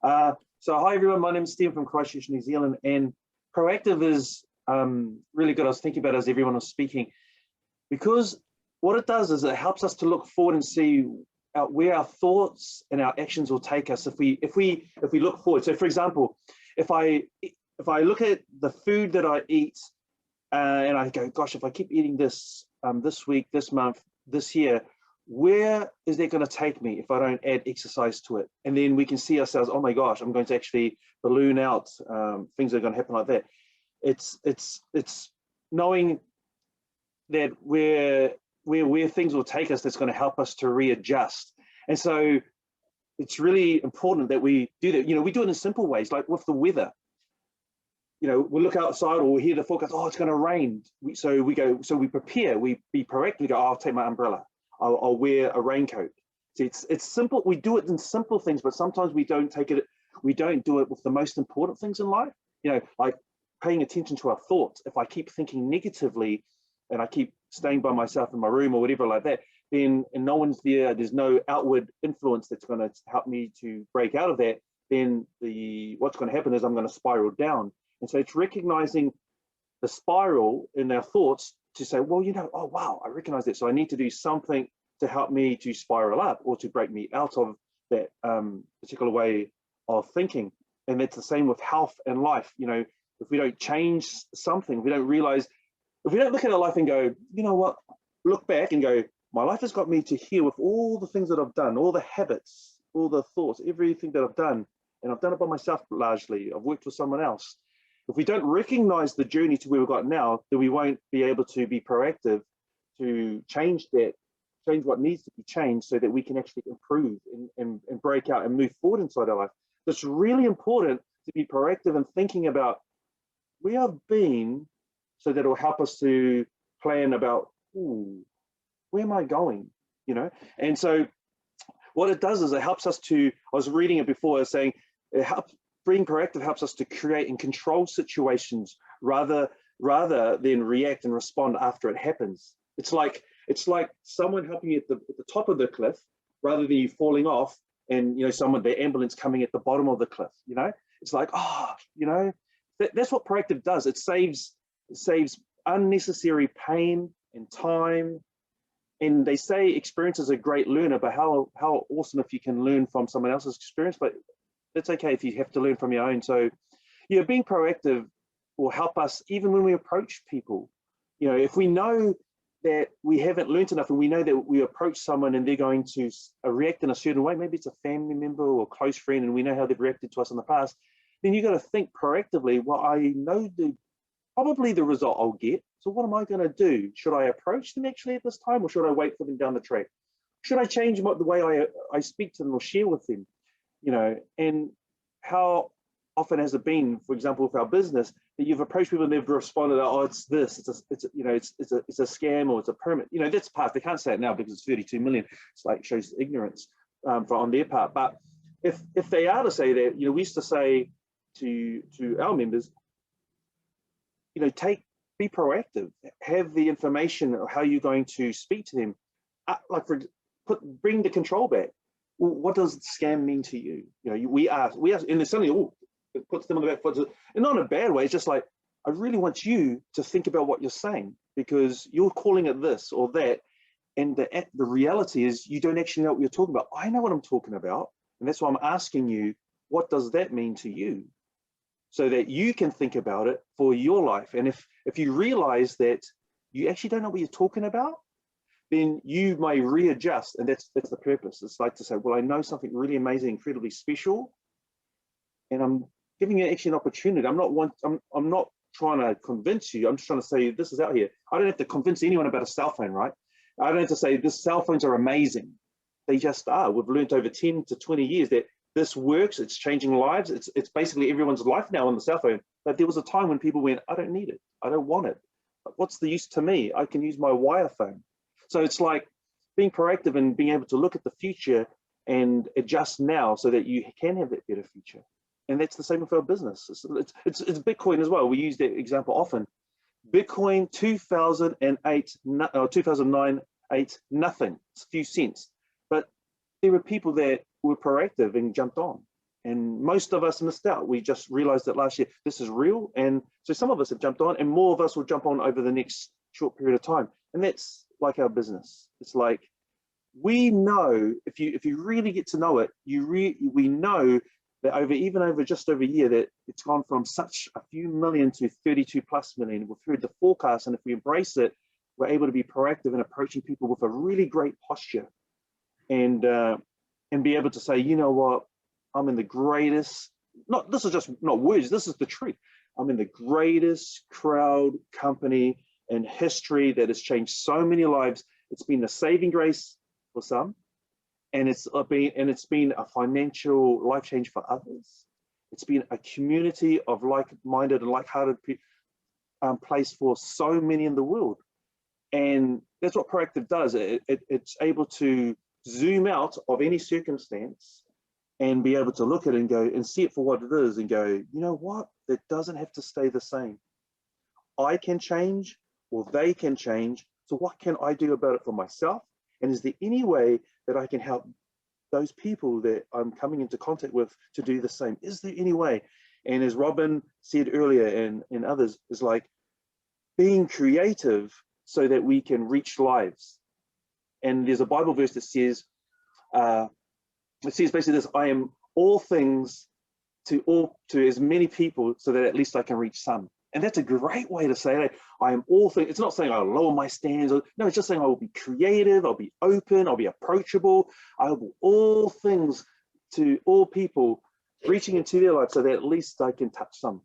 So hi everyone, my name is Steve from Christchurch, New Zealand, and Proactive is really good. I was thinking about it as everyone was speaking, because what it does is it helps us to look forward and see where our thoughts and our actions will take us if we look forward. So for example, if I look at the food that I eat and I go, gosh, if I keep eating this this week, this month, this year, where is that going to take me if I don't add exercise to it? And then we can see ourselves, oh my gosh, I'm going to actually balloon out. Things are going to happen like that. It's knowing that where things will take us that's going to help us to readjust. And so it's really important that we do that. We do it in simple ways, like with the weather. We look outside or we hear the forecast, oh, it's going to rain. So we prepare, we be proactive, we go, oh, I'll take my umbrella. I'll wear a raincoat. See, it's simple. We do it in simple things, but sometimes we don't do it with the most important things in life. Like paying attention to our thoughts. If I keep thinking negatively and I keep staying by myself in my room or whatever like that, then and no one's there's no outward influence that's going to help me to break out of that, then what's going to happen is I'm going to spiral down. And so it's recognizing the spiral in our thoughts to say, well, oh, wow, I recognize that. So I need to do something to help me to spiral up or to break me out of that particular way of thinking. And that's the same with health and life. If we don't change something, if we don't realize, if we don't look at our life and go, you know what, look back and go, my life has got me to here with all the things that I've done, all the habits, all the thoughts, everything that I've done. And I've done it by myself largely. I've worked with someone else. If we don't recognize the journey to where we've got now, then we won't be able to be proactive to change what needs to be changed so that we can actually improve and break out and move forward inside our life. It's really important to be proactive and thinking about where I've been so that it will help us to plan about, where am I going? And so what it does is it helps us to, I was reading it before, saying it helps, being proactive helps us to create and control situations rather than react and respond after it happens. It's like someone helping you at the top of the cliff rather than you falling off and the ambulance coming at the bottom of the cliff. It's like, that's what proactive does. It saves unnecessary pain and time. And they say experience is a great learner, but how awesome if you can learn from someone else's experience, but it's okay if you have to learn from your own. So, being proactive will help us even when we approach people. If we know that we haven't learned enough and we know that we approach someone and they're going to react in a certain way, maybe it's a family member or a close friend and we know how they've reacted to us in the past, then you got to think proactively, well, I know probably the result I'll get. So what am I going to do? Should I approach them actually at this time or should I wait for them down the track? Should I change the way I speak to them or share with them? And how often has it been, for example, with our business, that you've approached people and they've responded, oh, it's this, it's a scam or it's a permit. That's past. They can't say it now because it's 32 million. It's like shows ignorance on their part. But if they are to say that, we used to say to our members, be proactive, have the information of how you're going to speak to them, bring the control back. Well, what does scam mean to you? We are, and there's suddenly, it puts them on the back foot, and not in a bad way. It's just like, I really want you to think about what you're saying because you're calling it this or that, and the reality is you don't actually know what you're talking about. I know what I'm talking about, and that's why I'm asking you, what does that mean to you? So that you can think about it for your life. And if you realize that you actually don't know what you're talking about, then you may readjust, and that's the purpose. It's like to say, well, I know something really amazing, incredibly special, and I'm giving you actually an opportunity. I'm not trying to convince you. I'm just trying to say this is out here. I don't have to convince anyone about a cell phone, right? I don't have to say this cell phones are amazing. They just are. We've learned over 10 to 20 years that this works. It's changing lives. It's basically everyone's life now on the cell phone. But there was a time when people went, I don't need it. I don't want it. What's the use to me? I can use my wire phone. So it's like being proactive and being able to look at the future and adjust now so that you can have that better future. And that's the same with our business. It's Bitcoin as well. We use that example often. Bitcoin 2008, 2009, nothing. It's a few cents. But there were people that were proactive and jumped on. And most of us missed out. We just realized that last year, this is real. And so some of us have jumped on, and more of us will jump on over the next short period of time. And that's like our business. It's like, we know, if you really get to know it, we know that even over just over a year, that it's gone from such a few million to 32 plus million. We've heard the forecast, and if we embrace it, we're able to be proactive in approaching people with a really great posture, and be able to say, you know what, I'm in the greatest, this is just not words, this is the truth. I'm in the greatest crowd company in history that has changed so many lives. It's been a saving grace for some, and it's been a financial life change for others. It's been a community of like-minded and like-hearted place for so many in the world. And that's what Proactive does. It's able to zoom out of any circumstance and be able to look at it and go and see it for what it is and go, you know what, it doesn't have to stay the same. I can change, or they can change. So what can I do about it for myself? And is there any way that I can help those people that I'm coming into contact with to do the same? Is there any way? And as Robin said earlier, and others, is like being creative so that we can reach lives. And there's a Bible verse that says, basically this: I am all things to as many people so that at least I can reach some. And that's a great way to say that. I am all things. It's not saying I'll lower my standards. No, it's just saying I will be creative, I'll be open, I'll be approachable. I will be all things to all people, reaching into their life so that at least I can touch some.